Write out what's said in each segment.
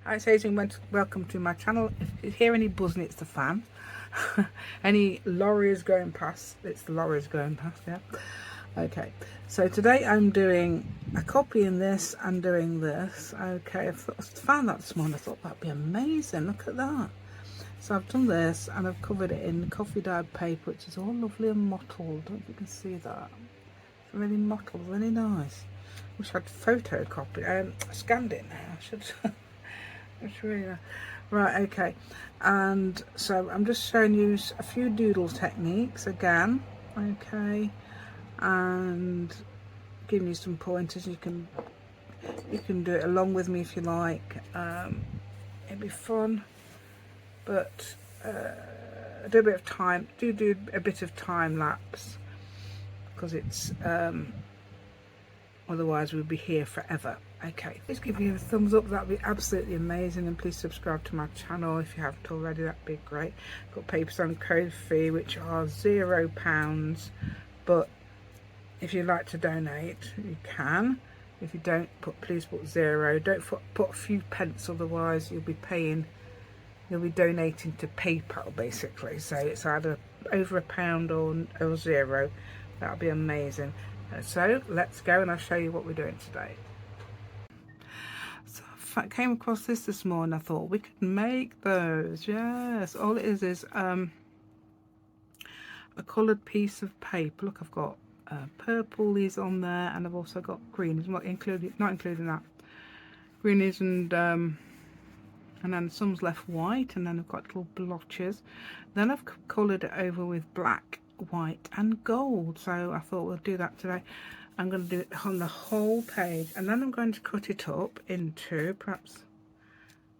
Hi, it's Adrian. Welcome to my channel. If you hear any buzzing, it's the fan. Any lorries going past, it's the lorries going past, yeah. Okay, so today I'm doing a copying this and doing this. Okay, I found that this morning. I thought that'd be amazing. Look at that. So I've done this and I've covered it in coffee dyed paper, which is all lovely and mottled. I don't know if you can see that. It's really mottled, really nice. Wish I'd photocopied, scanned it now. I should. It's really nice. Right, okay, and so I'm just showing you a few doodle techniques again, okay, and giving you some pointers. You can do it along with me if you like. It'd be fun, but do a bit of time. Do a bit of time lapse because it's otherwise we'll be here forever. Okay, please give me a thumbs up, that'd be absolutely amazing, and please subscribe to my channel if you haven't already, that'd be great. Got papers on code fee which are £0, but if you'd like to donate you can. If you don't, please put 0. Don't put a few pence, otherwise you'll be donating to PayPal basically. So it's either over £1 or 0. That'll be amazing. So let's go and I'll show you what we're doing today. So I came across this morning. I thought we could make those. Yes, all it is a coloured piece of paper. Look, I've got purple is on there, and I've also got green. It's not including that. Green is and then some's left white, and then I've got little blotches. Then I've coloured it over with black, white and gold. So I thought we'll do that today. I'm going to do it on the whole page, and then I'm going to cut it up into perhaps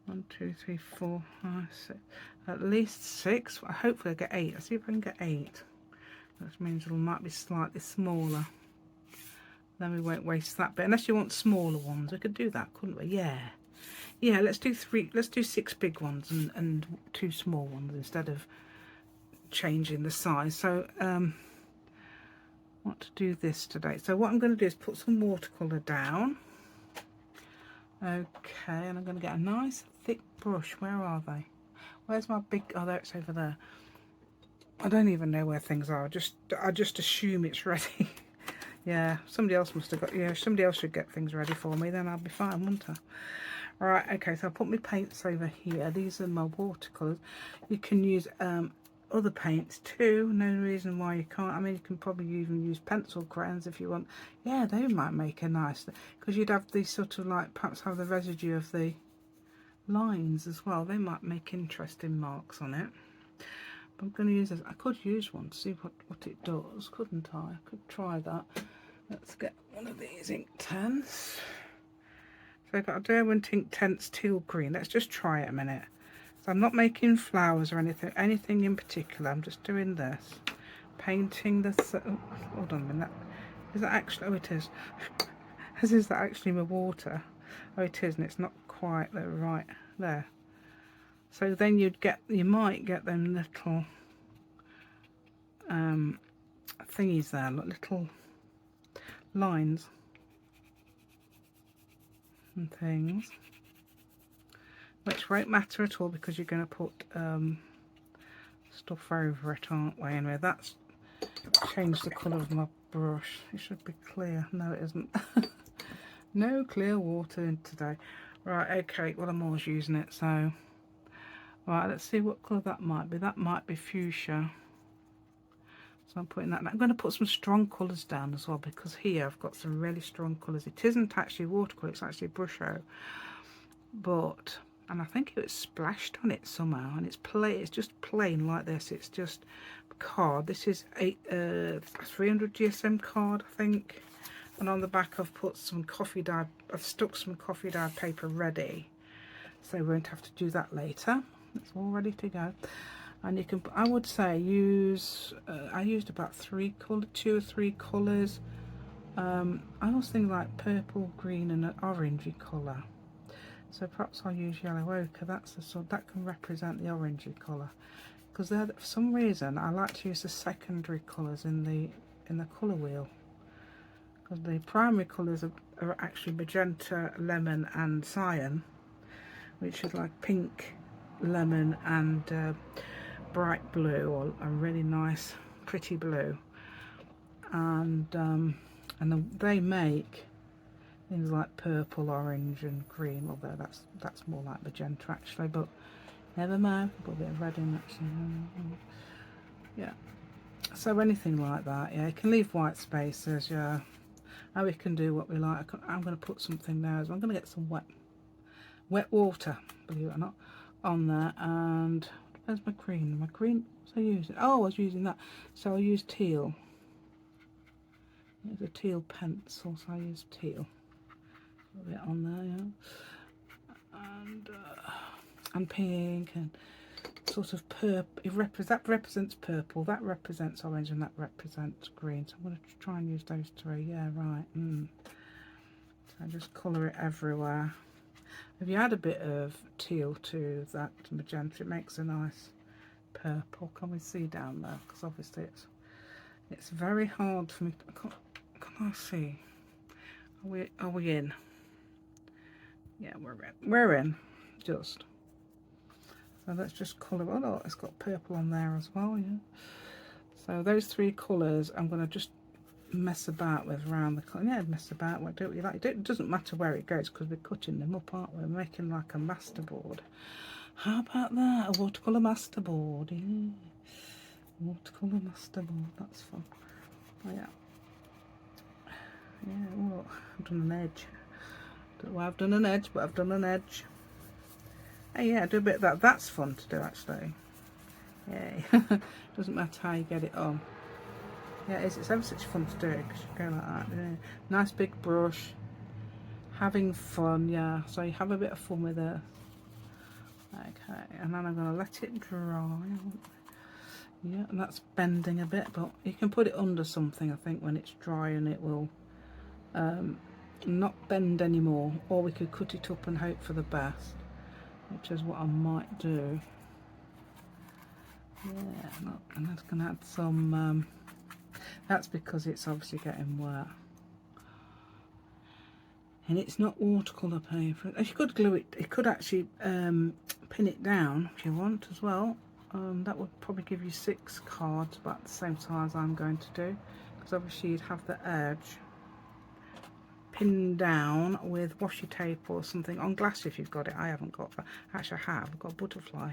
1, 2, 3, 4, 5, 6, at least 6. Hopefully I get 8. I'll see if I can get 8. That means it might be slightly smaller. Then we won't waste that bit, unless you want smaller ones. We could do that, couldn't we? Yeah, let's do 3. Let's do 6 big ones and 2 small ones instead of changing the size. So want to do this today. So what I'm going to do is put some watercolour down. Okay, and I'm going to get a nice thick brush. Where are they? Where's my big? Oh, there, it's over there. I don't even know where things are. I just assume it's ready. Yeah, somebody else must have got. Yeah, somebody else should get things ready for me. Then I'll be fine, won't I? All right. Okay. So I'll put my paints over here. These are my watercolours. You can use other paints too. No reason why you can't. I mean, you can probably even use pencil crayons if you want. Yeah, they might make a nice, because you'd have these sort of like perhaps have the residue of the lines as well. They might make interesting marks on it. But I'm going to use this. I could use one to see what it does, couldn't I? I could try that. Let's get one of these ink tents. So I've got a Derwent ink tents teal green. Let's just try it a minute. So I'm not making flowers or anything in particular. I'm just doing this, painting the. Oh, hold on a minute. Is that actually? Oh, it is. Is that actually my water? Oh, it is, and it's not quite there, right there. So then you might get them little thingies there, little lines and things, which won't matter at all because you're going to put stuff over it, aren't we? Anyway, that's changed the colour of my brush. It should be clear. No, it isn't. No clear water in today. Right, okay, well, I'm always using it, so right, let's see what colour that might be. That might be fuchsia. So I'm putting that. I'm going to put some strong colours down as well, because here I've got some really strong colours. It isn't actually watercolour, it's actually Brusho. And I think it was splashed on it somehow, and it's just plain like this. It's just card. This is a 300 GSM card, I think. And on the back I've put some I've stuck some coffee dyed paper ready, so we won't have to do that later. It's all ready to go. And you can, I would say, use I used about 2 or 3 colours. I also think like purple, green and an orangey colour. So perhaps I'll use yellow ochre. That's the sort that can represent the orangey colour, because for some reason I like to use the secondary colours in the colour wheel, because the primary colours are actually magenta, lemon and cyan, which is like pink, lemon and bright blue, or a really nice pretty blue. And they make things like purple, orange and green, although that's more like magenta actually, but never mind, put a bit of red in actually. Yeah, so anything like that, yeah, you can leave white spaces, yeah, and we can do what we like. I'm going to put something there as well. I'm going to get some wet water, believe it or not, on there. And where's my green? My green, what was I using? Oh, I was using that, so I used teal. There's a teal pencil, so I used teal. A bit on there, yeah, and pink and sort of purple. That represents purple, that represents orange, and that represents green. So I'm going to try and use those three. Yeah, right. So I just colour it everywhere. If you add a bit of teal to that magenta, it makes a nice purple. Can we see down there? Because obviously it's very hard for me. Can I see? Are we in? Yeah, we're in. Just. So let's just colour. Oh no, it's got purple on there as well. Yeah. So those three colours, I'm going to just mess about with around the colour. Yeah, mess about with. Do what you like. It doesn't matter where it goes because we're cutting them up, aren't we? We're making like a masterboard. How about that? A watercolour masterboard. Yeah. Watercolour masterboard. That's fun. Oh yeah. Yeah. Oh, I've done an edge. Don't know why I've done an edge, but I've done an edge. Hey, yeah, do a bit of that. That's fun to do, actually. Yay. Doesn't matter how you get it on. Yeah, it's ever such fun to do it because you go like that. Yeah. Nice big brush. Having fun, yeah. So you have a bit of fun with it. Okay, and then I'm going to let it dry. Yeah, and that's bending a bit, but you can put it under something, I think, when it's dry, and it will not bend anymore. Or we could cut it up and hope for the best, which is what I might do. Yeah, and that's going to add some, that's because it's obviously getting wet. And it's not watercolour paper. You could glue it, you could actually pin it down if you want as well. That would probably give you 6 cards about the same size I'm going to do, because obviously you'd have the edge pinned down with washi tape or something on glass if you've got it. I haven't got that. Actually I have. I've got a butterfly.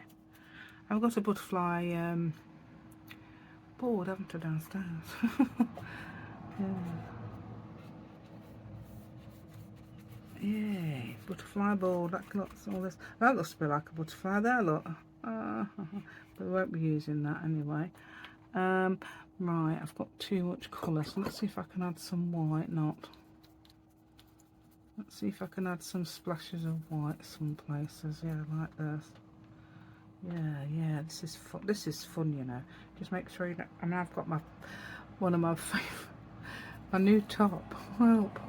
I've got a butterfly board, haven't I, downstairs? Yeah. Yay, butterfly board. That looks all this. That looks a bit like a butterfly there. Look, but we won't be using that anyway. Right, I've got too much colour, so let's see if I can add some white. Let's see if I can add some splashes of white some places. Yeah, like this. Yeah, this is fun. This is fun, you know. Just make sure you don't. I mean, I've got one of my favourite, my new top. Help.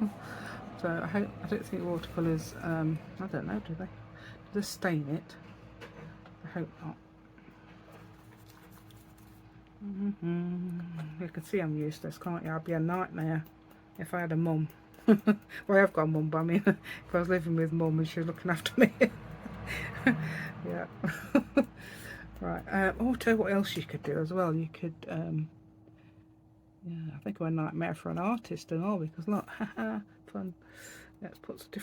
So I don't think watercolours, I don't know, do they? Do they stain it? I hope not. You can see I'm useless, can't you? I'd be a nightmare if I had a mum. Well, I have got a mum, but I mean, if I was living with mum and she was looking after me. Yeah. Right. I'll tell you what else you could do as well. You could, yeah, I think I'm a nightmare for an artist and all, because look, haha, fun. Let's put a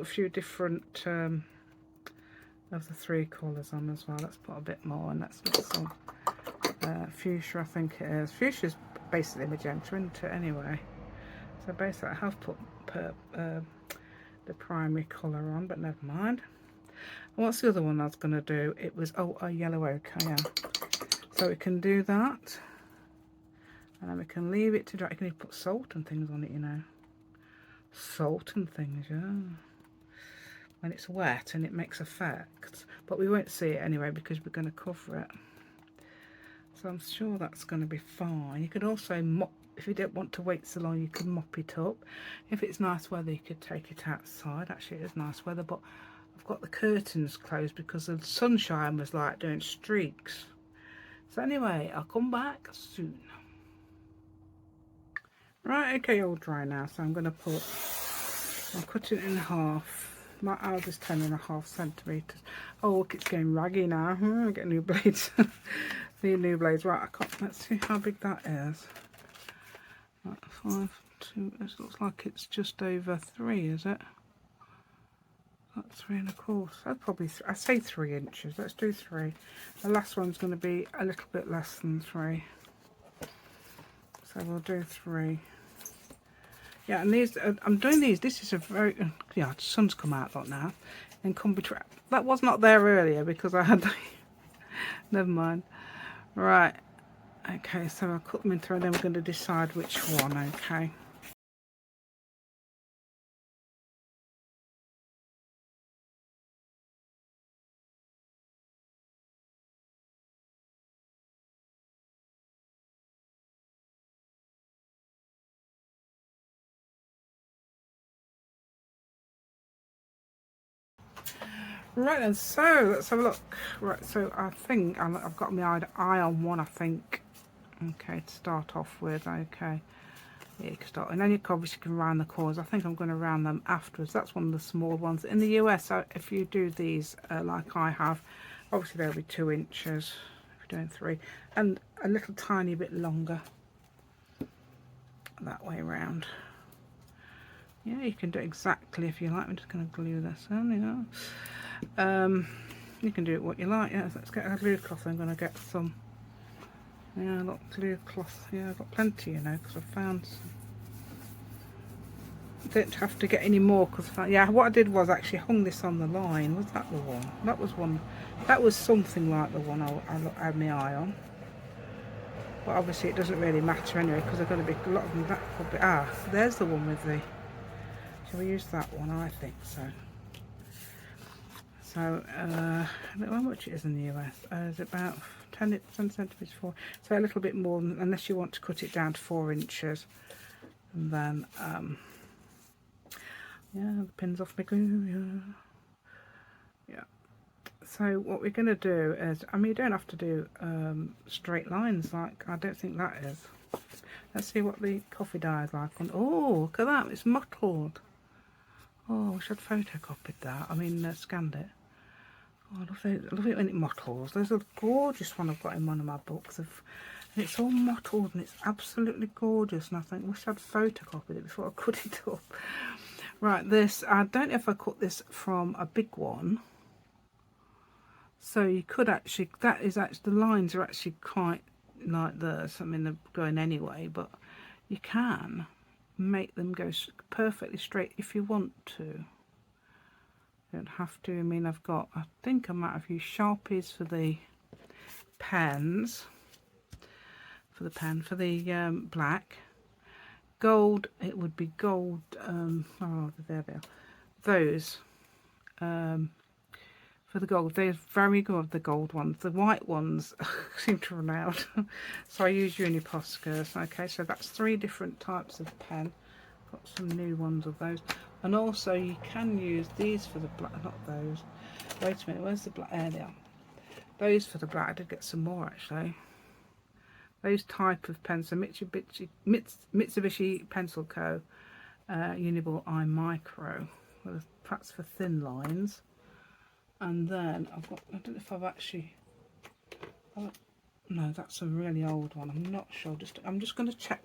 few different of the 3 colours on as well. Let's put a bit more, and let's put some fuchsia, I think it is. Fuchsia is basically magenta, isn't it, anyway? So basically I have put the primary colour on, but never mind. And what's the other one I was going to do? It was, a yellow ochre, yeah. So we can do that. And then we can leave it to dry. You can even put salt and things on it, you know. Salt and things, yeah. When it's wet and it makes effects. But we won't see it anyway because we're going to cover it. So I'm sure that's going to be fine. You could also mop, if you don't want to wait so long, you can mop it up. If it's nice weather, you could take it outside. Actually, it is nice weather, but I've got the curtains closed because the sunshine was like doing streaks. So anyway, I'll come back soon. Right, okay, all dry now, so I'm going to I'm cutting it in half. my ours is 10.5 centimetres. Oh look, it's getting raggy now. Get new blades. Need new blades. Right, I can't, let's see how big that is. Right, 5, 2, it looks like it's just over 3, is it? That's 3 1/4. That's probably, I say 3 inches. Let's do 3. The last one's going to be a little bit less than 3. So we'll do 3. Yeah, and these, I'm doing these, this is a very, yeah, the sun's come out a lot now. And come between, that was not there earlier because I had, never mind. Right, okay, so I'll cut them in 3 and then we're going to decide which one, okay. Right then, so let's have a look. Right, so I think I've got my eye on one, I think. Okay, to start off with, okay. Yeah, you can start, and then you obviously can round the corners. I think I'm going to round them afterwards. That's one of the small ones. In the US, if you do these like I have, obviously they'll be 2 inches if you're doing 3, and a little tiny bit longer that way around. Yeah, you can do it exactly if you like. I'm just going to glue this in, you know. You can do it what you like. Yeah, so let's get a glue cloth. I'm going to get some. Yeah, look, glue cloth. Yeah, I've got plenty, you know, because I found some. I don't have to get any more because, yeah, what I did was actually hung this on the line. Was that the one? That was one. That was something like the one I had my eye on. But obviously it doesn't really matter anyway because they're going to be a lot of them. That probably, there's the one with the. Shall we use that one? I think so. So, I don't know how much it is in the US. It's about 10 centimetres, 4. So a little bit more, unless you want to cut it down to 4 inches. And then, yeah, the pin's off my glue. Yeah. So what we're going to do is, I mean, you don't have to do straight lines like, I don't think that is. Let's see what the coffee dye is like. Oh, look at that, it's mottled. Oh, I wish I'd photocopied that. I mean, scanned it. Oh, I love it when it mottles. There's a gorgeous one I've got in one of my books. And it's all mottled and it's absolutely gorgeous. And I think, wish I'd photocopied it before I cut it up. Right, this, I don't know if I cut this from a big one. So you could actually, that is actually, the lines are actually quite like this. I mean, they're going anyway, but you can make them go perfectly straight if you want to. You don't have to. I mean, I've got, I think I might have used Sharpies for the pens, for the pen, for the black. Gold, it would be gold, oh, there they are. Those, for the gold, they're very good, the gold ones. The white ones seem to run out. So I use Uniposcas. Okay, so that's 3 different types of pen. Got some new ones of those. And also you can use these for the black, not those. Wait a minute, where's the black? There they are. Those for the black, I did get some more actually. Those type of pens, so Mitsubishi Pencil Co. Uniball Eye Micro. Well, perhaps for thin lines. And then I've got, I don't know if I've actually, no, that's a really old one. I'm not sure. I'm just going to check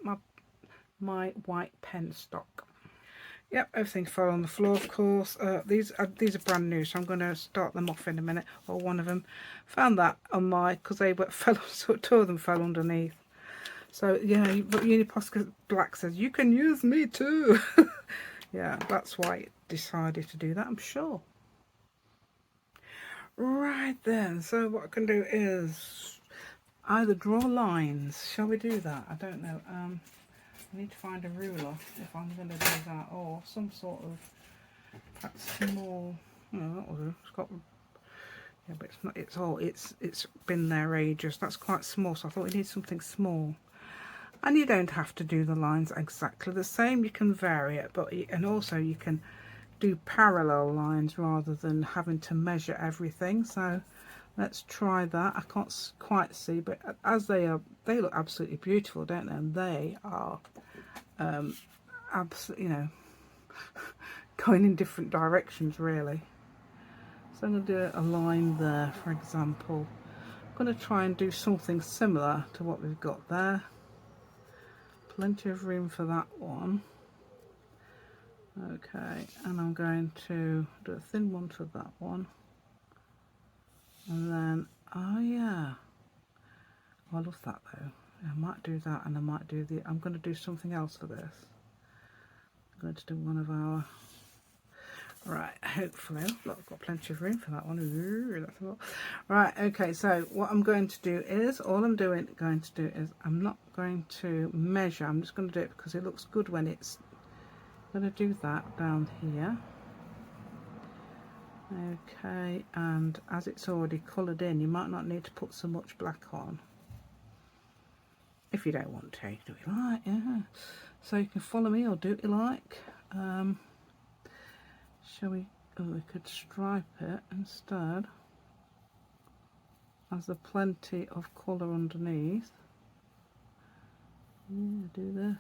my white pen stock. Yep, everything fell on the floor, of course. These are brand new, so I'm going to start them off in a minute. Or one of them. Found that on my, because they fell, so 2 of them fell underneath. So yeah, but Uniposca Black says you can use me too. Yeah, that's why I decided to do that, I'm sure. Right then, so what I can do is either draw lines. Shall we do that? I don't know. I need to find a ruler if I'm going to do that, or some sort of perhaps small. No, that will do. It's got, yeah, but it's not. It's all. It's been there ages. That's quite small, so I thought we need something small. And you don't have to do the lines exactly the same. You can vary it, but and also you can do parallel lines rather than having to measure everything. So let's try that. I can't quite see, but as they look absolutely beautiful, don't they? And they are absolutely, you know, going in different directions really. So I'm going to do a line there, for example. I'm going to try and do something similar to what we've got there. Plenty of room for that one. Okay, and I'm going to do a thin one for that one. And then, oh yeah, I love that though. I might do that, and I might do the, I'm going to do something else for this. I'm going to do one of our, right, hopefully, look, I've got plenty of room for that one. Ooh, that's a lot. Right, okay, so what I'm going to do is, all I'm going to do is, I'm not going to measure, I'm just going to do it because it looks good when it's, I'm going to do that down here. Okay, and as it's already coloured in, you might not need to put so much black on. If you don't want to, do what you like, yeah. So you can follow me or do what you like. Shall we, oh, we could stripe it instead, as there's plenty of colour underneath. Yeah, do this.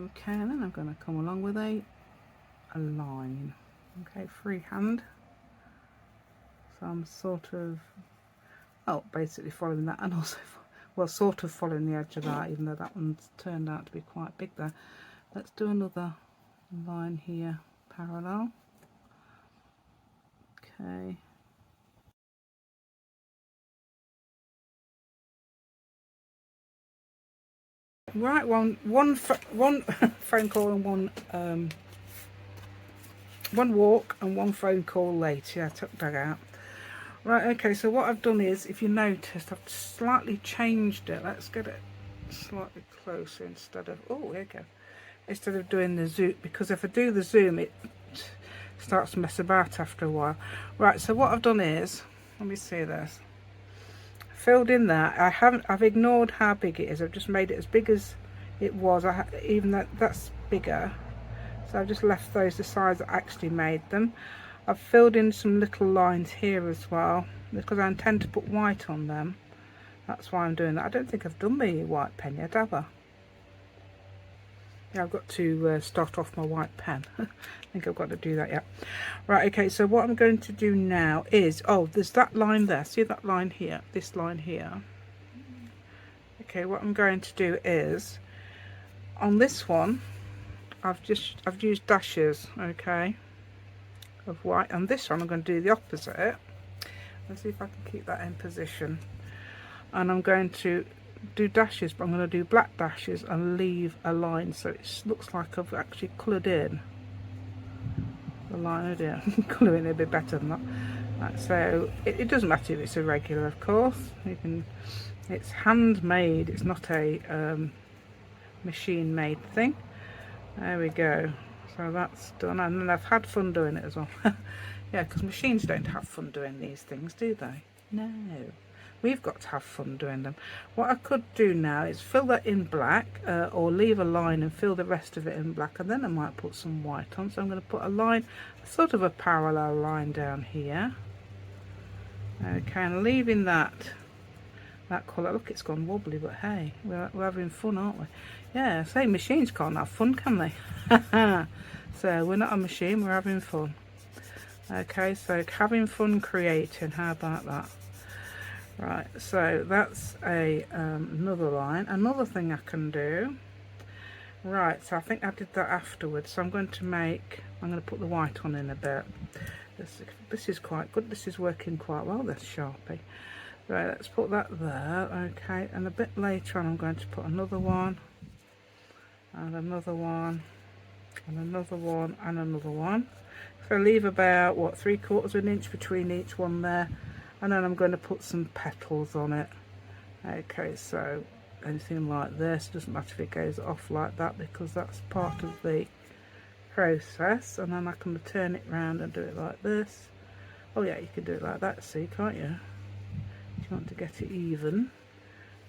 Okay, and then I'm going to come along with a line. Okay, freehand. So I'm sort of, oh, basically following that, and also, well, sort of following the edge of that, even though that one's turned out to be quite big there. Let's do another line here, parallel. Okay. Right, one phone call and one walk and one phone call later. I took that out. Right, okay, so what I've done is, if you noticed, I've slightly changed it. Let's get it slightly closer instead of, oh, here we go. Instead of doing the zoom, because if I do the zoom, it starts to mess about after a while. Right, so what I've done is, let me see this. Filled in that. I've ignored how big it is. I've just made it as big as it was. Even that's bigger. So I've just left those the size that I actually made them. I've filled in some little lines here as well, because I intend to put white on them. That's why I'm doing that. I don't think I've done my white pen yet, have I? Yeah, I've got to start off my white pen. I think I've got to do that yet. Right, okay, so what I'm going to do now is, oh, there's that line there. See that line here? This line here. Okay, what I'm going to do is, on this one, I've used dashes, okay, of white. On this one, I'm going to do the opposite. Let's see if I can keep that in position. And I'm going to do dashes, but I'm going to do black dashes and leave a line so it looks like I've actually coloured in the line. Oh dear, colouring it a bit better than that. Right, so it doesn't matter if it's irregular, of course. You can, it's handmade, it's not a machine made thing. There we go, so that's done, and then I've had fun doing it as well. Yeah, because machines don't have fun doing these things, do they? No. We've got to have fun doing them. What I could do now is fill that in black, or leave a line and fill the rest of it in black, and then I might put some white on. So I'm going to put a line, sort of a parallel line down here. Okay, and leaving that colour. Look, it's gone wobbly, but hey, we're having fun, aren't we? Yeah, say machines can't have fun, can they? So we're not a machine, we're having fun. Okay, so having fun creating, how about that? Right, so that's another line. Another thing I can do, right, so I think I did that afterwards, so I'm going to put the white on in a bit. This is quite good, this is working quite well, this Sharpie. Right, let's put that there, okay, and a bit later on I'm going to put another one, and another one, and another one, and another one. So leave about, what, 3/4 of an inch between each one there. And then I'm going to put some petals on it. Okay, so anything like this, doesn't matter if it goes off like that, because that's part of the process. And then I can turn it round and do it like this. Oh yeah, you can do it like that, see, can't you? If you want to get it even.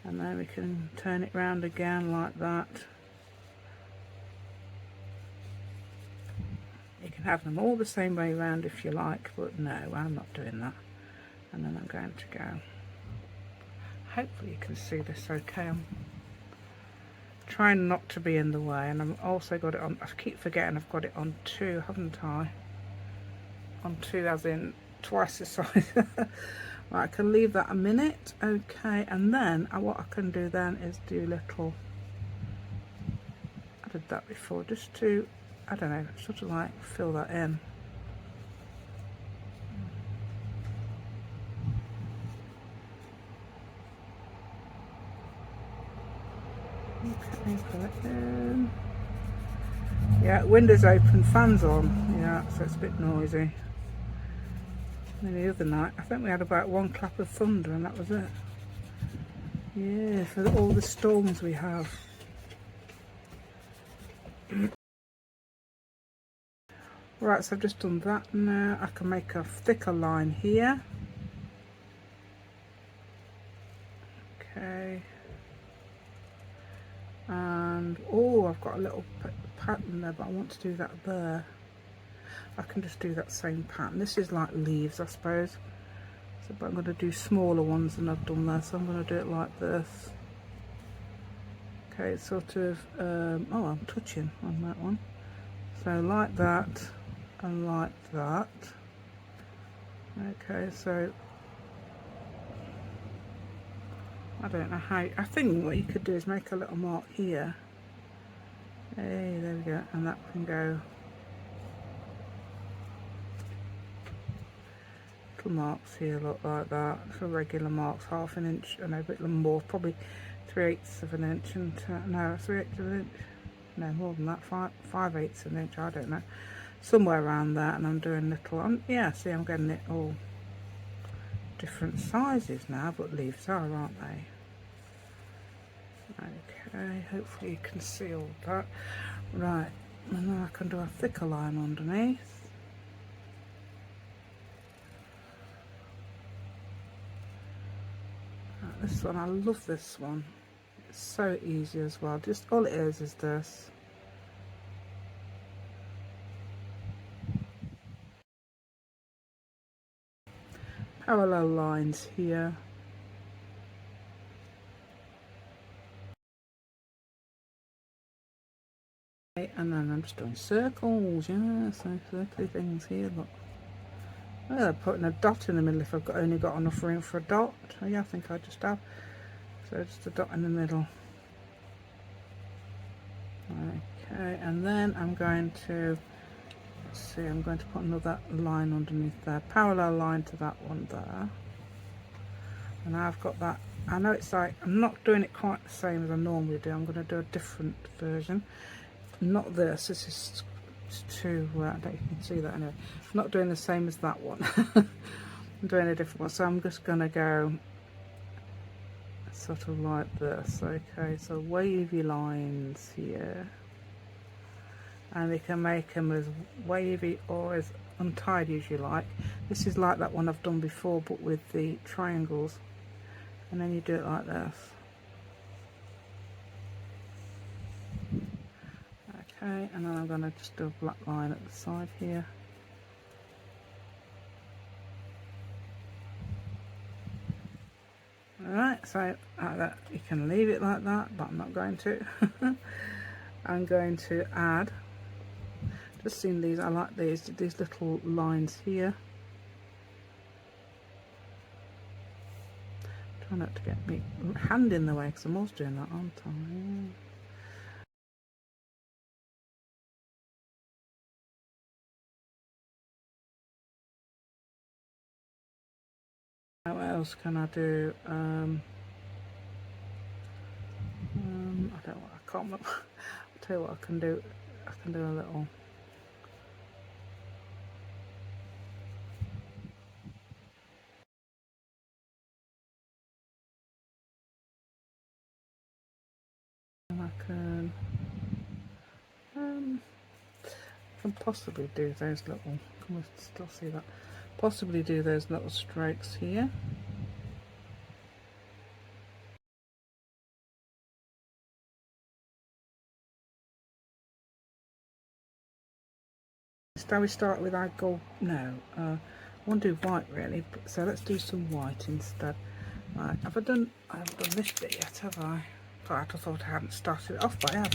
And then we can turn it round again like that. can have them all the same way around if you like, but no, I'm not doing that. And then I'm going to go, hopefully you can see this okay. I'm trying not to be in the way, and I've also got it on, I keep forgetting I've got it on 2, haven't I? On 2 as in twice the size. Right, I can leave that a minute, okay, and then what I can do then is do little, I did that before, just to, I don't know, sort of like fill that in. Okay, fill it in. Yeah, windows open, fans on, yeah, so it's a bit noisy. And the other night, I think we had about 1 clap of thunder and that was it. Yeah, for all the storms we have. Right, so I've just done that now. I can make a thicker line here. Okay. And, oh, I've got a little pattern there, but I want to do that there. I can just do that same pattern. This is like leaves, I suppose. So, but I'm going to do smaller ones than I've done there, so I'm going to do it like this. Okay, it's sort of, oh, I'm touching on that one. So like that and like that. Okay, so I don't know how, I think what you could do is make a little mark here. Hey, there we go, and that can go. Little marks here look like that, for regular marks, 1/2 inch, and a bit more, probably 3/8 of an inch, and no, 3/8 of an inch, no, more than that, 5/8 of an inch, I don't know, somewhere around that. And I'm doing little, yeah, see, I'm getting it all different sizes now, but leaves are, aren't they? Okay, hopefully you can see all that. Right, and then I can do a thicker line underneath. This one, I love this one. It's so easy as well. Just all it is this. Parallel lines here. Okay, and then I'm just doing circles, yeah, so circly things here, look. Oh, putting a dot in the middle if I've only got enough room for a dot. Oh yeah, I think I just have. So just a dot in the middle. Okay, and then I'm going to, let's see, I'm going to put another line underneath there, parallel line to that one there. And I've got that, I know it's like, I'm not doing it quite the same as I normally do, I'm going to do a different version. Not this is too, I don't know if you can see that anyway. I'm not doing the same as that one. I'm doing a different one, so I'm just going to go sort of like this. Okay, so wavy lines here, and we can make them as wavy or as untidy as you like. This is like that one I've done before, but with the triangles, and then you do it like this. Okay, and then I'm going to just do a black line at the side here. Alright, so like that, you can leave it like that, but I'm not going to. I'm going to add, just seen these, I like these little lines here. Try not to get my hand in the way because I'm always doing that, aren't I? What else can I do? I don't know, I can't remember. I'll tell you what I can do. I can do a little. And I can possibly do those little. Can we still see that? Possibly do those little strokes here. shall we start with our gold? No, I want to do white really, so let's do some white instead. Right, I haven't done this bit yet, have I? I thought I hadn't started it off, but I have.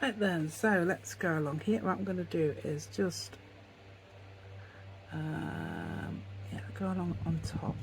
Right then, so let's go along here. What I'm going to do is just yeah, go along on top.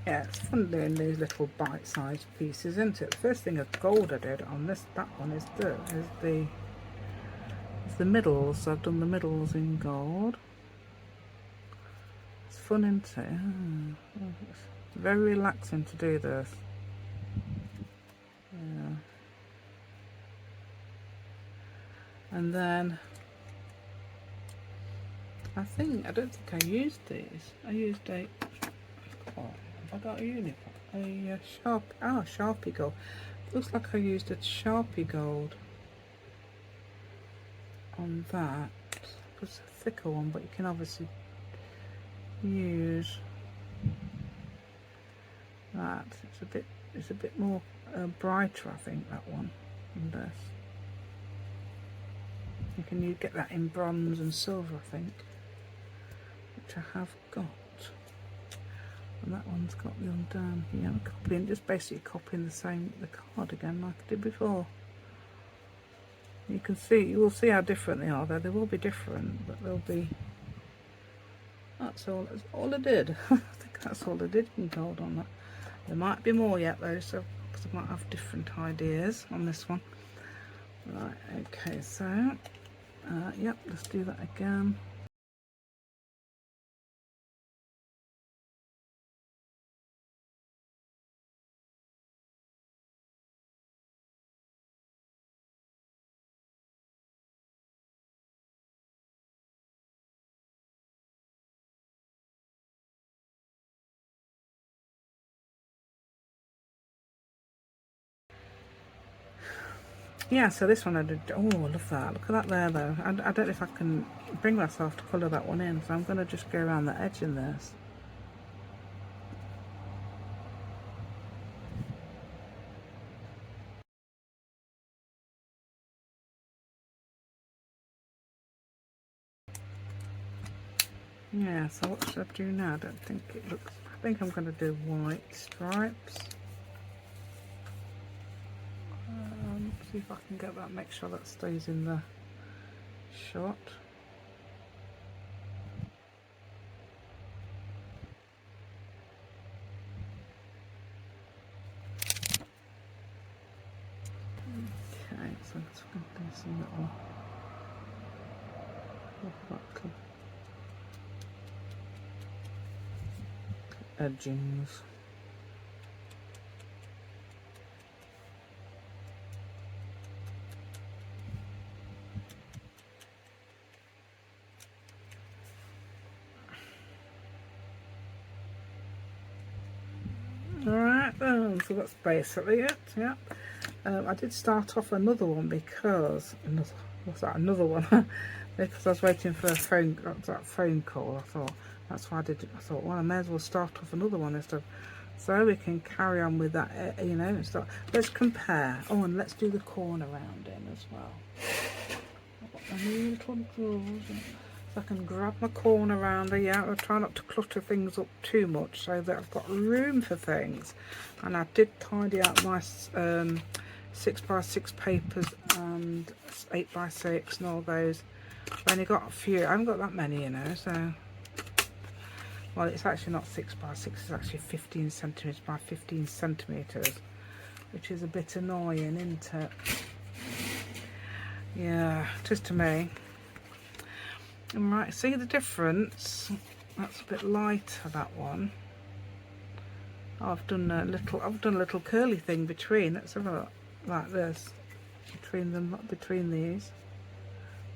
Yeah, it's fun doing these little bite-sized pieces, isn't it? The first thing of gold I did on that one is the middles. So I've done the middles in gold. It's fun, isn't it? It's very relaxing to do this. Yeah. And then I don't think I used these. I used I got a Sharpie gold. Looks like I used a Sharpie gold on that. It's a thicker one, but you can obviously use that. It's a bit more brighter, I think, that one than this. You get that in bronze and silver, I think, which I have got. And that one's got the one down here. I'm copying, just basically copying the card again like I did before. You will see how different they are. They will be different, but they'll be. That's all I did. I think that's all I did in gold on that. There might be more yet though, so because I might have different ideas on this one. Right. Okay. So, yep. Let's do that again. Yeah, so this one I did. Oh, I love that. Look at that there, though. I don't know if I can bring myself to colour that one in, so I'm going to just go around the edge in this. Yeah, so what should I do now? I don't think it looks. I think I'm going to do white stripes. See if I can get that. Make sure that stays in the shot. Okay, so let's do some little edgings. Alright, so that's basically it. Yeah, I did start off another one because another one because I was waiting for that phone call. I thought that's why I did it. I thought, well, I may as well start off another one instead, so we can carry on with that. You know, and start. Let's compare. Oh, and let's do the corner rounding as well. I've got my new little drawers. So I can grab my corner rounder. Yeah, I'll try not to clutter things up too much so that I've got room for things. And I did tidy out my 6x6 papers and 8x6 and all those. I've only got a few. I haven't got that many, you know, so. Well, it's actually not 6x6, it's actually 15 centimetres by 15 centimetres. which is a bit annoying, isn't it? Yeah, just to me. Right, see the difference? That's a bit lighter, that one. I've done a little curly thing between. Let's have a look, like this, between them, between these,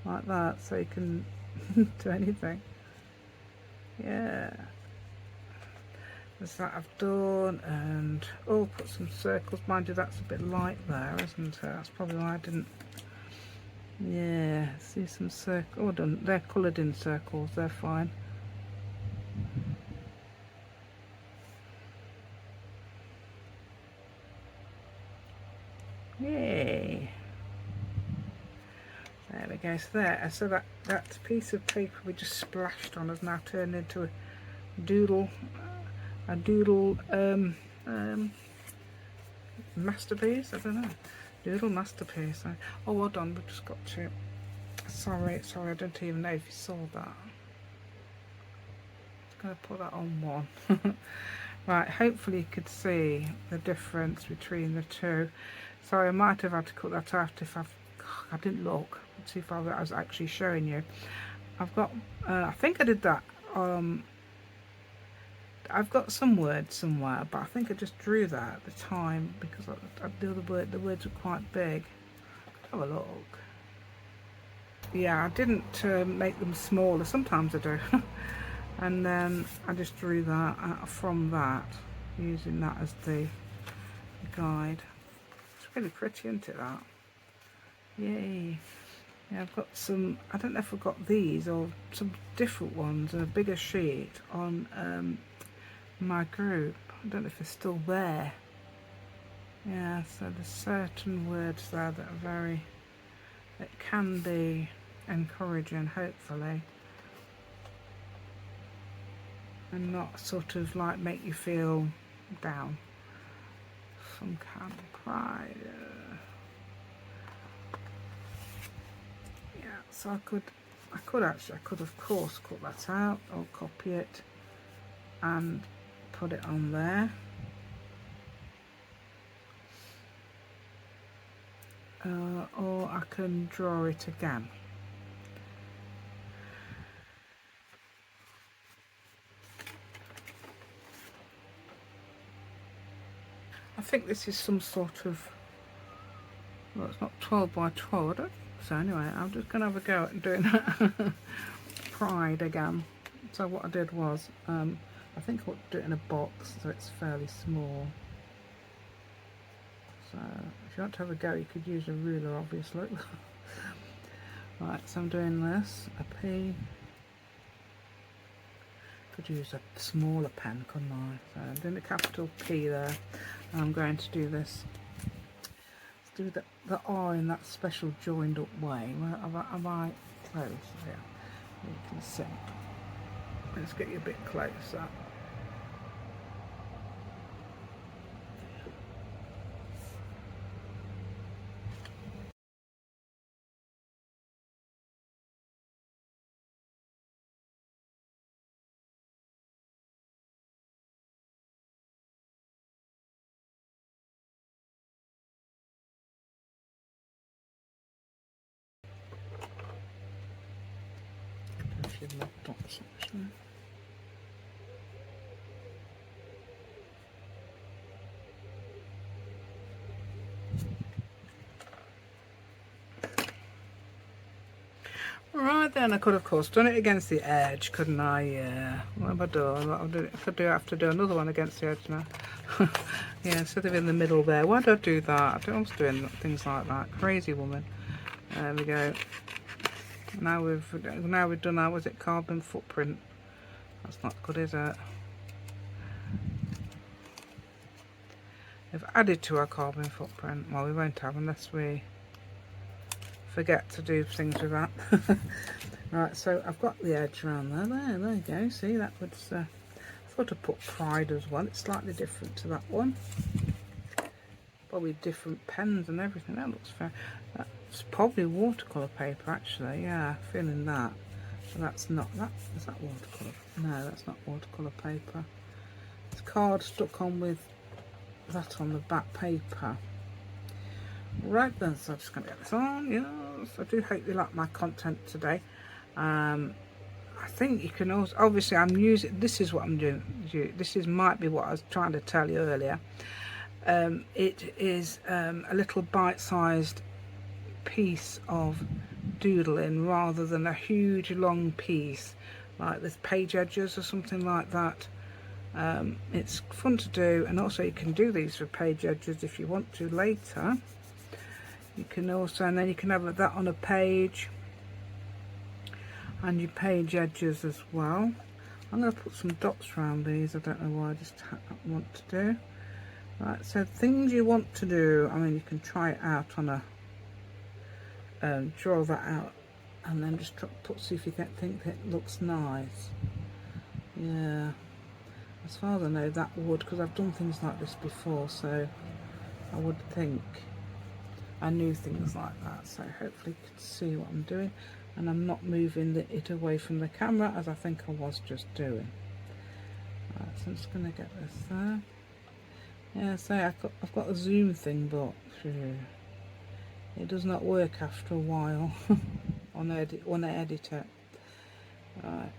like that, so you can do anything. Yeah, that's that I've done, and oh, put some circles. Mind you, that's a bit light there, isn't it? That's probably why I didn't. Yeah, see some circles. Oh, done. They're coloured in circles. They're fine. Yay! There we go. So there. So that piece of paper we just splashed on has now turned into a doodle. A doodle masterpiece. I don't know. Doodle masterpiece. Oh, well done. We've just got to. Sorry. I don't even know if you saw that. Just gonna put that on one. Right. Hopefully you could see the difference between the two. Sorry, I might have had to cut that out if I didn't look. Let's see if I was actually showing you. I've got. I think I did that. I've got some words somewhere, but I think I just drew that at the time because the words were quite big. Have a look. Yeah, I didn't make them smaller. Sometimes I do. And then I just drew that from that, using that as the guide. It's really pretty, isn't it, that? Yay. Yeah, I've got some, I don't know if I've got these or some different ones and a bigger sheet on my group. I don't know if they're still there. Yeah, so there's certain words there that are that can be encouraging, hopefully, and not sort of like make you feel down. Some kind of pride. Yeah, so I could of course cut that out or copy it and put it on there. Or I can draw it again. I think this is some sort of, well, it's not 12 by 12, I don't think so. Anyway, I'm just going to have a go at doing pride again. So what I did was, I think I would do it in a box so it's fairly small. So if you want to have a go, you could use a ruler, obviously. Right, so I'm doing this, a P. Could use a smaller pen, couldn't I? So I'm doing a capital P there. And I'm going to do this. Let's do the R in that special joined up way. Where am I close? Yeah, you can see. Let's get you a bit closer. Right then, I could of course done it against the edge, couldn't I? Yeah. What have I done? I have to do another one against the edge now. Yeah, instead of in the middle there. Why did I do that? I don't was doing things like that. Crazy woman. There we go. Now we've done our, was it carbon footprint? That's not good, is it? We've added to our carbon footprint. Well, we won't have unless we forget to do things with that. Right, so I've got the edge around there. There you go. See, that would I thought I'd put pride as well. It's slightly different to that one. Probably different pens and everything. That looks fair. That's probably watercolour paper, actually. Yeah, feeling that. So that's not that. Is that watercolour? No, that's not watercolour paper. It's card stuck on with that on the back paper. Right then, so I'm just going to get this on. Yes, I do hope you like my content today. I think you can also, obviously I'm using, this is what I'm doing, this is might be what I was trying to tell you earlier. It is a little bite-sized piece of doodling rather than a huge long piece like with page edges or something like that. It's fun to do, and also you can do these for page edges if you want to later. You can also, and then you can have that on a page and your page edges as well. I'm going to put some dots around these. I don't know why I just want to do. Right, so things you want to do, I mean, you can try it out on a, draw that out and then just see if you think it looks nice. Yeah, as far as I know that would, because I've done things like this before, so I would think I knew things like that. So hopefully you can see what I'm doing, and I'm not moving it away from the camera as I think I was just doing. Right, so I'm just going to get this there. Yeah, so I've got a zoom thing, but it does not work after a while when I edit it. Right.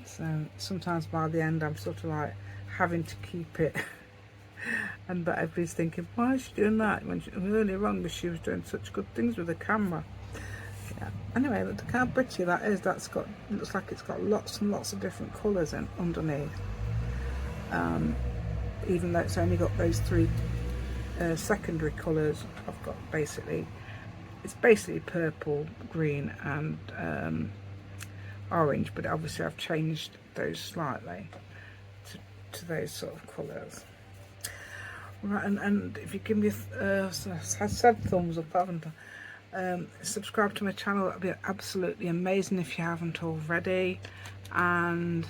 So sometimes by the end I'm sort of like having to keep it but everybody's thinking, why is she doing that when earlier on she was doing such good things with the camera. Yeah. Anyway, look how pretty that is. That's got, looks like it's got lots and lots of different colours in underneath. Even though it's only got those three secondary colours, I've got it's basically purple, green and orange, but obviously I've changed those slightly to those sort of colours. Right, and if you give me I said thumbs up, haven't I? Subscribe to my channel, that'd be absolutely amazing if you haven't already. And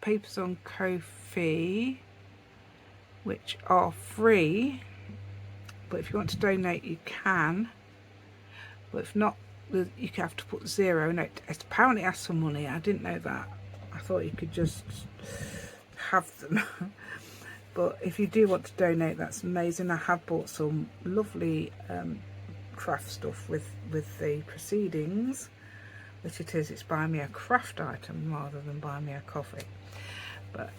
papers on Ko-fi, which are free, but if you want to donate you can, but if not, you have to put 0. No, it apparently asks for money. I didn't know that. I thought you could just have them. But if you do want to donate, that's amazing. I have bought some lovely craft stuff with the proceedings, which it's buy me a craft item rather than buy me a coffee. But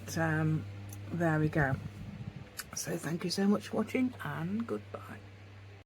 there we go. So thank you so much for watching, and goodbye.